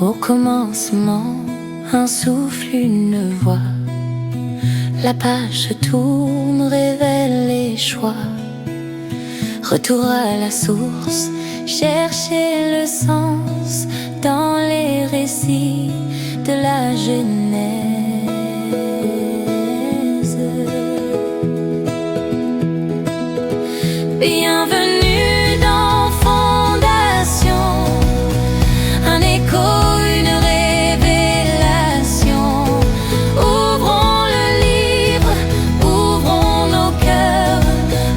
Au commencement, un souffle, une voix. La page se tourne, révèle les choix. Retour à la source, chercher le sens dans les récits de la Genèse. Bienvenue dans Fondation, un écho, une révélation. Ouvrons le livre, ouvrons nos cœurs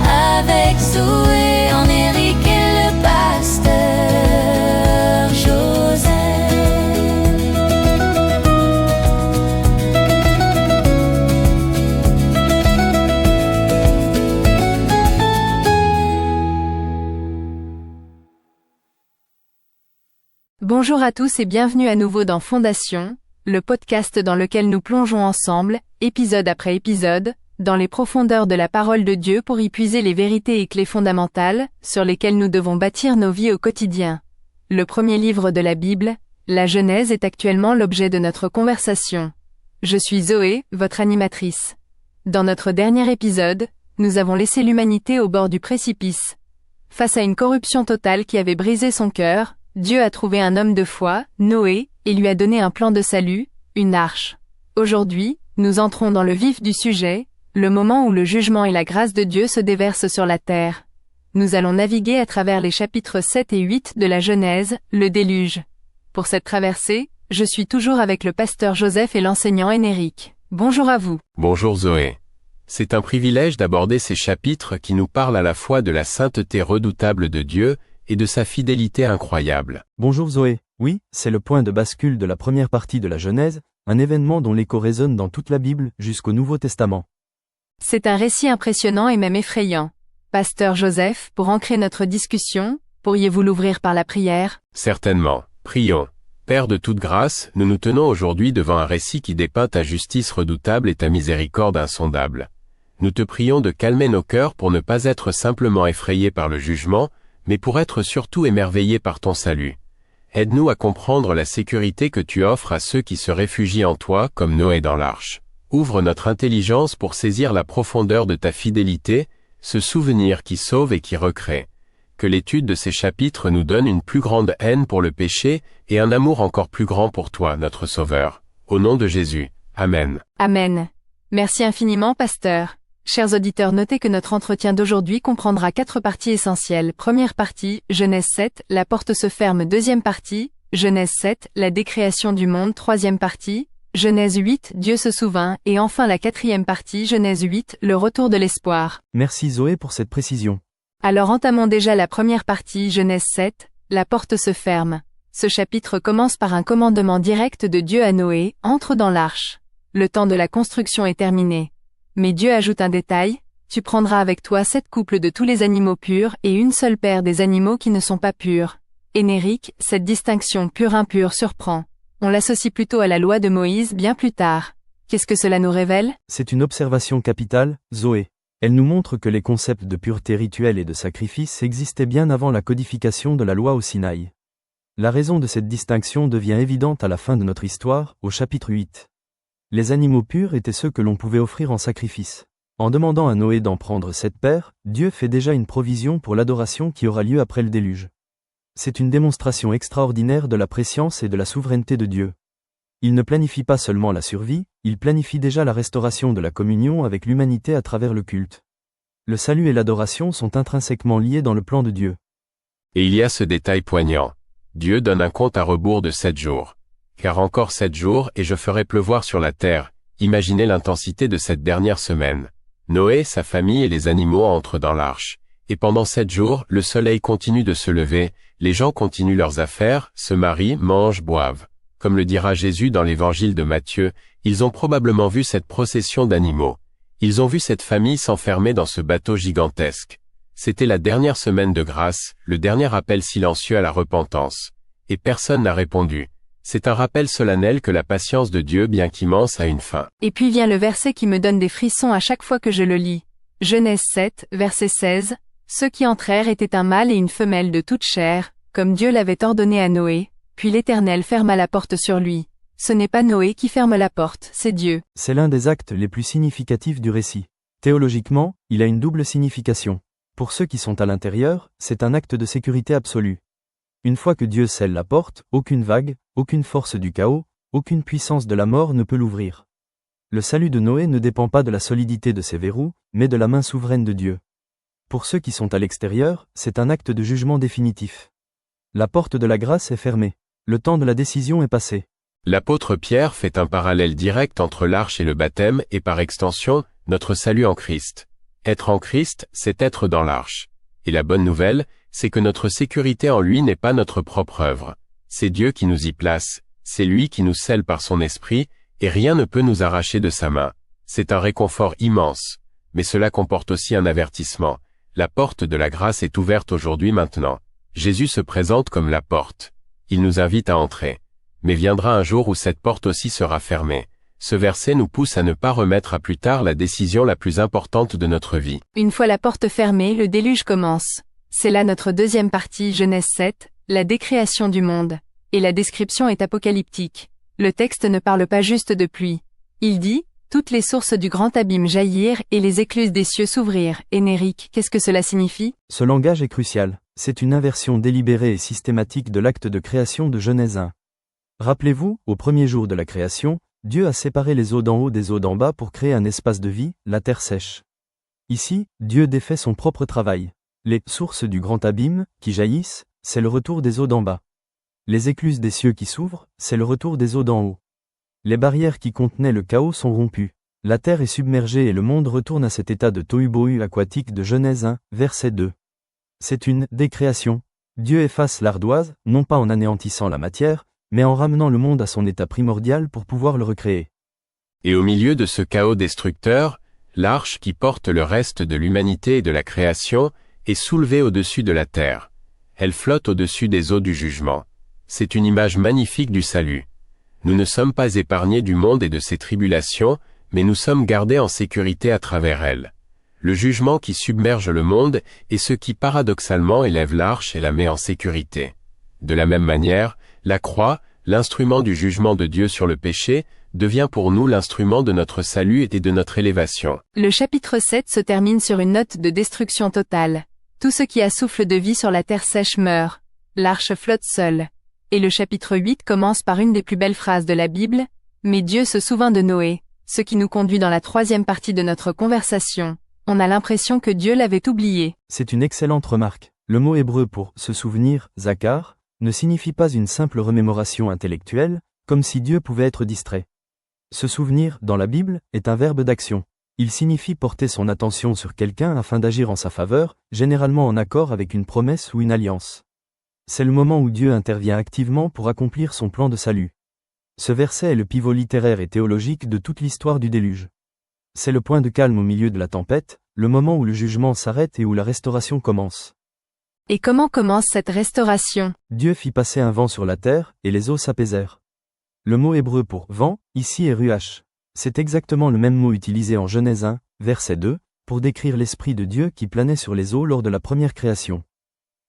avec Zoé, Éric et le pasteur Joseph. Bonjour à tous et bienvenue à nouveau dans Fondation, le podcast dans lequel nous plongeons ensemble, épisode après épisode, dans les profondeurs de la parole de Dieu pour y puiser les vérités et clés fondamentales, sur lesquelles nous devons bâtir nos vies au quotidien. Le premier livre de la Bible, la Genèse, est actuellement l'objet de notre conversation. Je suis Zoé, votre animatrice. Dans notre dernier épisode, nous avons laissé l'humanité au bord du précipice. Face à une corruption totale qui avait brisé son cœur, Dieu a trouvé un homme de foi, Noé, et lui a donné un plan de salut, une arche. Aujourd'hui, nous entrons dans le vif du sujet, le moment où le jugement et la grâce de Dieu se déversent sur la terre. Nous allons naviguer à travers les chapitres 7 et 8 de la Genèse, le déluge. Pour cette traversée, je suis toujours avec le pasteur Joseph et l'enseignant Éric. Bonjour à vous. Bonjour Zoé. C'est un privilège d'aborder ces chapitres qui nous parlent à la fois de la sainteté redoutable de Dieu et de sa fidélité incroyable. Bonjour Zoé. Oui, c'est le point de bascule de la première partie de la Genèse, un événement dont l'écho résonne dans toute la Bible jusqu'au Nouveau Testament. C'est un récit impressionnant et même effrayant. Pasteur Joseph, pour ancrer notre discussion, pourriez-vous l'ouvrir par la prière ? Certainement. Prions. Père de toute grâce, nous nous tenons aujourd'hui devant un récit qui dépeint ta justice redoutable et ta miséricorde insondable. Nous te prions de calmer nos cœurs pour ne pas être simplement effrayés par le jugement, mais pour être surtout émerveillés par ton salut. Aide-nous à comprendre la sécurité que tu offres à ceux qui se réfugient en toi comme Noé dans l'arche. Ouvre notre intelligence pour saisir la profondeur de ta fidélité, ce souvenir qui sauve et qui recrée. Que l'étude de ces chapitres nous donne une plus grande haine pour le péché et un amour encore plus grand pour toi, notre Sauveur. Au nom de Jésus. Amen. Amen. Merci infiniment, pasteur. Chers auditeurs, notez que notre entretien d'aujourd'hui comprendra 4 parties essentielles. Première partie, Genèse 7, la porte se ferme. Deuxième partie, Genèse 7, la décréation du monde. Troisième partie, Genèse 8, Dieu se souvint. Et enfin la 4e partie, Genèse 8, le retour de l'espoir. Merci Zoé pour cette précision. Alors entamons déjà la première partie, Genèse 7, la porte se ferme. Ce chapitre commence par un commandement direct de Dieu à Noé, entre dans l'arche. Le temps de la construction est terminé. Mais Dieu ajoute un détail, tu prendras avec toi 7 couples de tous les animaux purs et une seule paire des animaux qui ne sont pas purs. Éric, cette distinction pur-impur surprend. On l'associe plutôt à la loi de Moïse bien plus tard. Qu'est-ce que cela nous révèle ? C'est une observation capitale, Zoé. Elle nous montre que les concepts de pureté rituelle et de sacrifice existaient bien avant la codification de la loi au Sinaï. La raison de cette distinction devient évidente à la fin de notre histoire, au chapitre 8. Les animaux purs étaient ceux que l'on pouvait offrir en sacrifice. En demandant à Noé d'en prendre 7 paires, Dieu fait déjà une provision pour l'adoration qui aura lieu après le déluge. C'est une démonstration extraordinaire de la prescience et de la souveraineté de Dieu. Il ne planifie pas seulement la survie, il planifie déjà la restauration de la communion avec l'humanité à travers le culte. Le salut et l'adoration sont intrinsèquement liés dans le plan de Dieu. Et il y a ce détail poignant. Dieu donne un compte à rebours de 7 jours. Car encore 7 jours et je ferai pleuvoir sur la terre. Imaginez l'intensité de cette dernière semaine. Noé, sa famille et les animaux entrent dans l'arche. Et pendant 7 jours, le soleil continue de se lever, les gens continuent leurs affaires, se marient, mangent, boivent. Comme le dira Jésus dans l'évangile de Matthieu, ils ont probablement vu cette procession d'animaux. Ils ont vu cette famille s'enfermer dans ce bateau gigantesque. C'était la dernière semaine de grâce, le dernier appel silencieux à la repentance. Et personne n'a répondu. C'est un rappel solennel que la patience de Dieu, bien qu'immense, a une fin. Et puis vient le verset qui me donne des frissons à chaque fois que je le lis. Genèse 7, verset 16. Ceux qui entrèrent étaient un mâle et une femelle de toute chair, comme Dieu l'avait ordonné à Noé. puis l'Éternel ferma la porte sur lui. Ce n'est pas Noé qui ferme la porte, c'est Dieu. C'est l'un des actes les plus significatifs du récit. Théologiquement, il a une double signification. Pour ceux qui sont à l'intérieur, c'est un acte de sécurité absolue. Une fois que Dieu scelle la porte, aucune vague, aucune force du chaos, aucune puissance de la mort ne peut l'ouvrir. Le salut de Noé ne dépend pas de la solidité de ses verrous, mais de la main souveraine de Dieu. Pour ceux qui sont à l'extérieur, c'est un acte de jugement définitif. La porte de la grâce est fermée. Le temps de la décision est passé. L'apôtre Pierre fait un parallèle direct entre l'arche et le baptême et par extension, notre salut en Christ. Être en Christ, c'est être dans l'arche. Et la bonne nouvelle, c'est que notre sécurité en lui n'est pas notre propre œuvre. C'est Dieu qui nous y place, c'est lui qui nous scelle par son esprit, et rien ne peut nous arracher de sa main. C'est un réconfort immense. Mais cela comporte aussi un avertissement. La porte de la grâce est ouverte aujourd'hui maintenant. Jésus se présente comme la porte. Il nous invite à entrer. Mais viendra un jour où cette porte aussi sera fermée. Ce verset nous pousse à ne pas remettre à plus tard la décision la plus importante de notre vie. Une fois la porte fermée, le déluge commence. C'est là notre deuxième partie, Genèse 7, la décréation du monde. Et la description est apocalyptique. Le texte ne parle pas juste de pluie. Il dit, toutes les sources du grand abîme jaillirent et les écluses des cieux s'ouvrirent. Énérique, qu'est-ce que cela signifie? Ce langage est crucial. C'est une inversion délibérée et systématique de l'acte de création de Genèse 1. Rappelez-vous, au premier jour de la création, Dieu a séparé les eaux d'en haut des eaux d'en bas pour créer un espace de vie, la terre sèche. Ici, Dieu défait son propre travail. Les sources du grand abîme, qui jaillissent, c'est le retour des eaux d'en bas. Les écluses des cieux qui s'ouvrent, c'est le retour des eaux d'en haut. Les barrières qui contenaient le chaos sont rompues. La terre est submergée et le monde retourne à cet état de tohu-bohu aquatique de Genèse 1, verset 2. C'est une décréation. Dieu efface l'ardoise, non pas en anéantissant la matière, mais en ramenant le monde à son état primordial pour pouvoir le recréer. Et au milieu de ce chaos destructeur, l'arche qui porte le reste de l'humanité et de la création est soulevée au-dessus de la terre. Elle flotte au-dessus des eaux du jugement. C'est une image magnifique du salut. Nous ne sommes pas épargnés du monde et de ses tribulations, mais nous sommes gardés en sécurité à travers elles. Le jugement qui submerge le monde est ce qui paradoxalement élève l'arche et la met en sécurité. De la même manière, la croix, l'instrument du jugement de Dieu sur le péché, devient pour nous l'instrument de notre salut et de notre élévation. Le chapitre 7 se termine sur une note de destruction totale. Tout ce qui a souffle de vie sur la terre sèche meurt. L'arche flotte seule. Et le chapitre 8 commence par une des plus belles phrases de la Bible, « Mais Dieu se souvint de Noé », ce qui nous conduit dans la troisième partie de notre conversation. On a l'impression que Dieu l'avait oublié. C'est une excellente remarque. Le mot hébreu pour « se souvenir », zakar, ne signifie pas une simple remémoration intellectuelle, comme si Dieu pouvait être distrait. Se souvenir, dans la Bible, est un verbe d'action. Il signifie porter son attention sur quelqu'un afin d'agir en sa faveur, généralement en accord avec une promesse ou une alliance. C'est le moment où Dieu intervient activement pour accomplir son plan de salut. Ce verset est le pivot littéraire et théologique de toute l'histoire du déluge. C'est le point de calme au milieu de la tempête, le moment où le jugement s'arrête et où la restauration commence. Et comment commence cette restauration? Dieu fit passer un vent sur la terre, et les eaux s'apaisèrent. Le mot hébreu pour « vent » ici est ruach. C'est exactement le même mot utilisé en Genèse 1, verset 2, pour décrire l'Esprit de Dieu qui planait sur les eaux lors de la première création.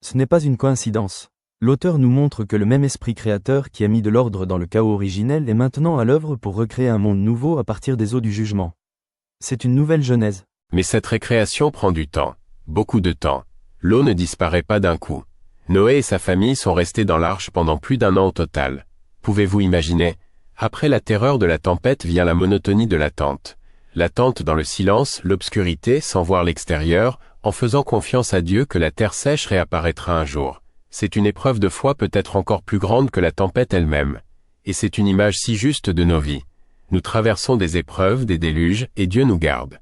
Ce n'est pas une coïncidence. L'auteur nous montre que le même esprit créateur qui a mis de l'ordre dans le chaos originel est maintenant à l'œuvre pour recréer un monde nouveau à partir des eaux du jugement. C'est une nouvelle Genèse. Mais cette récréation prend du temps, beaucoup de temps. L'eau ne disparaît pas d'un coup. Noé et sa famille sont restés dans l'arche pendant plus d'1 an au total. Pouvez-vous imaginer? Après la terreur de la tempête vient la monotonie de l'attente. L'attente dans le silence, l'obscurité, sans voir l'extérieur, en faisant confiance à Dieu que la terre sèche réapparaîtra un jour. C'est une épreuve de foi peut-être encore plus grande que la tempête elle-même. Et c'est une image si juste de nos vies. Nous traversons des épreuves, des déluges, et Dieu nous garde.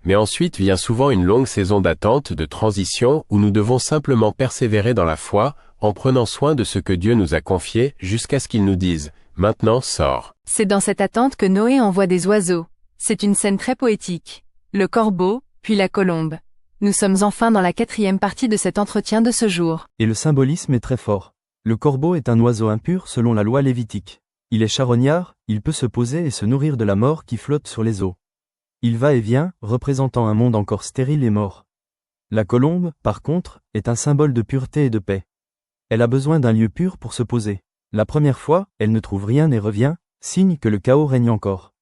Mais ensuite vient souvent une longue saison d'attente, de transition, où nous devons simplement persévérer dans la foi, en prenant soin de ce que Dieu nous a confié, jusqu'à ce qu'il nous dise « Maintenant, sors ». C'est dans cette attente que Noé envoie des oiseaux. C'est une scène très poétique. Le corbeau, puis la colombe. Nous sommes enfin dans la 4e partie de cet entretien de ce jour. Et le symbolisme est très fort. Le corbeau est un oiseau impur selon la loi lévitique. Il est charognard, il peut se poser et se nourrir de la mort qui flotte sur les eaux. Il va et vient, représentant un monde encore stérile et mort. La colombe, par contre, est un symbole de pureté et de paix. Elle a besoin d'un lieu pur pour se poser. La première fois, elle ne trouve rien et revient, signe que le chaos règne encore.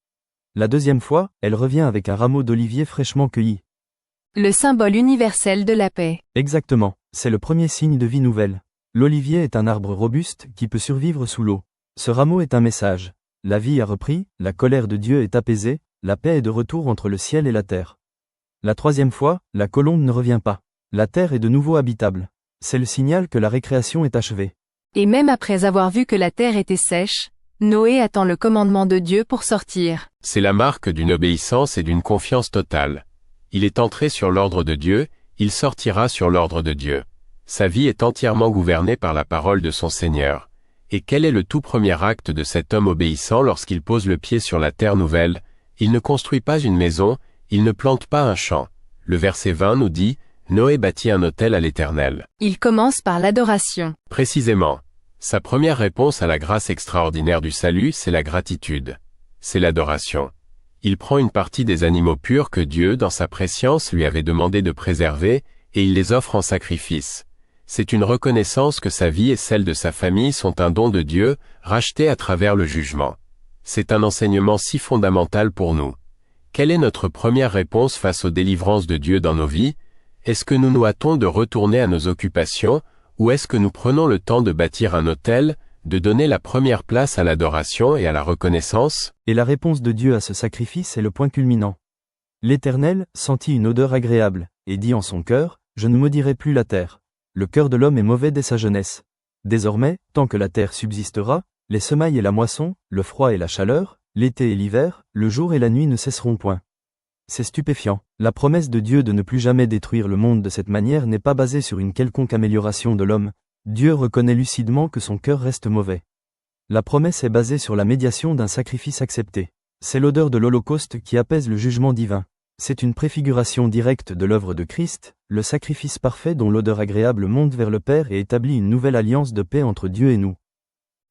La deuxième fois, elle revient avec un rameau d'olivier fraîchement cueilli. Le symbole universel de la paix. Exactement, c'est le premier signe de vie nouvelle. L'olivier est un arbre robuste qui peut survivre sous l'eau. Ce rameau est un message. La vie a repris, la colère de Dieu est apaisée, la paix est de retour entre le ciel et la terre. La troisième fois, la colombe ne revient pas. La terre est de nouveau habitable. C'est le signal que la récréation est achevée. Et même après avoir vu que la terre était sèche, Noé attend le commandement de Dieu pour sortir. C'est la marque d'une obéissance et d'une confiance totale. Il est entré sur l'ordre de Dieu, il sortira sur l'ordre de Dieu. Sa vie est entièrement gouvernée par la parole de son Seigneur. Et quel est le tout premier acte de cet homme obéissant lorsqu'il pose le pied sur la terre nouvelle? Il ne construit pas une maison, il ne plante pas un champ. Le verset 20 nous dit, Noé bâtit un autel à l'Éternel. Il commence par l'adoration. Précisément. Sa première réponse à la grâce extraordinaire du salut, c'est la gratitude. C'est l'adoration. Il prend une partie des animaux purs que Dieu, dans sa prescience, lui avait demandé de préserver, et il les offre en sacrifice. C'est une reconnaissance que sa vie et celle de sa famille sont un don de Dieu, racheté à travers le jugement. C'est un enseignement si fondamental pour nous. Quelle est notre première réponse face aux délivrances de Dieu dans nos vies? Est-ce que nous nous hâtons de retourner à nos occupations, ou est-ce que nous prenons le temps de bâtir un autel, de donner la première place à l'adoration et à la reconnaissance? Et la réponse de Dieu à ce sacrifice est le point culminant. L'Éternel sentit une odeur agréable, et dit en son cœur, « Je ne maudirai plus la terre. Le cœur de l'homme est mauvais dès sa jeunesse. Désormais, tant que la terre subsistera, les semailles et la moisson, le froid et la chaleur, l'été et l'hiver, le jour et la nuit ne cesseront point. » C'est stupéfiant. La promesse de Dieu de ne plus jamais détruire le monde de cette manière n'est pas basée sur une quelconque amélioration de l'homme. Dieu reconnaît lucidement que son cœur reste mauvais. La promesse est basée sur la médiation d'un sacrifice accepté. C'est l'odeur de l'Holocauste qui apaise le jugement divin. C'est une préfiguration directe de l'œuvre de Christ, le sacrifice parfait dont l'odeur agréable monte vers le Père et établit une nouvelle alliance de paix entre Dieu et nous.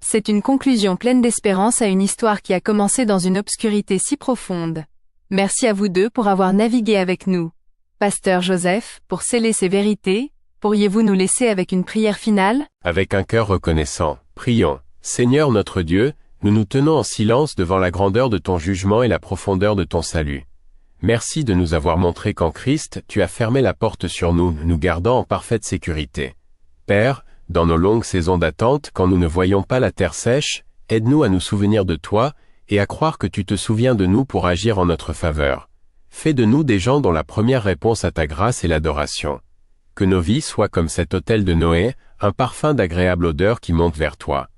C'est une conclusion pleine d'espérance à une histoire qui a commencé dans une obscurité si profonde. Merci à vous deux pour avoir navigué avec nous. Pasteur Joseph, pour sceller ces vérités, pourriez-vous nous laisser avec une prière finale? Avec un cœur reconnaissant, prions. Seigneur notre Dieu, nous nous tenons en silence devant la grandeur de ton jugement et la profondeur de ton salut. Merci de nous avoir montré qu'en Christ, tu as fermé la porte sur nous, nous gardant en parfaite sécurité. Père, dans nos longues saisons d'attente, quand nous ne voyons pas la terre sèche, aide-nous à nous souvenir de toi, et à croire que tu te souviens de nous pour agir en notre faveur. Fais de nous des gens dont la première réponse à ta grâce est l'adoration. Que nos vies soient comme cet autel de Noé, un parfum d'agréable odeur qui monte vers toi.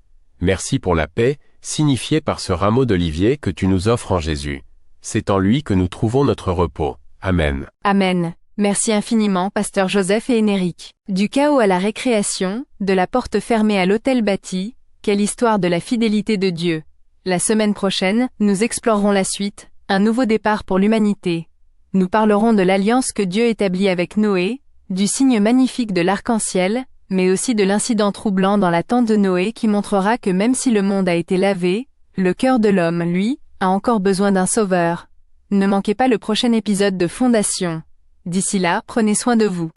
Merci pour la paix, signifiée par ce rameau d'olivier que tu nous offres en Jésus. C'est en lui que nous trouvons notre repos. Amen. Amen. Merci infiniment, Pasteur Joseph et Énéric. Du chaos à la récréation, de la porte fermée à l'autel bâti, quelle histoire de la fidélité de Dieu. La semaine prochaine, nous explorerons la suite, un nouveau départ pour l'humanité. Nous parlerons de l'alliance que Dieu établit avec Noé, du signe magnifique de l'arc-en-ciel, mais aussi de l'incident troublant dans la tente de Noé qui montrera que même si le monde a été lavé, le cœur de l'homme, lui, a encore besoin d'un sauveur. Ne manquez pas le prochain épisode de Fondation. D'ici là, prenez soin de vous.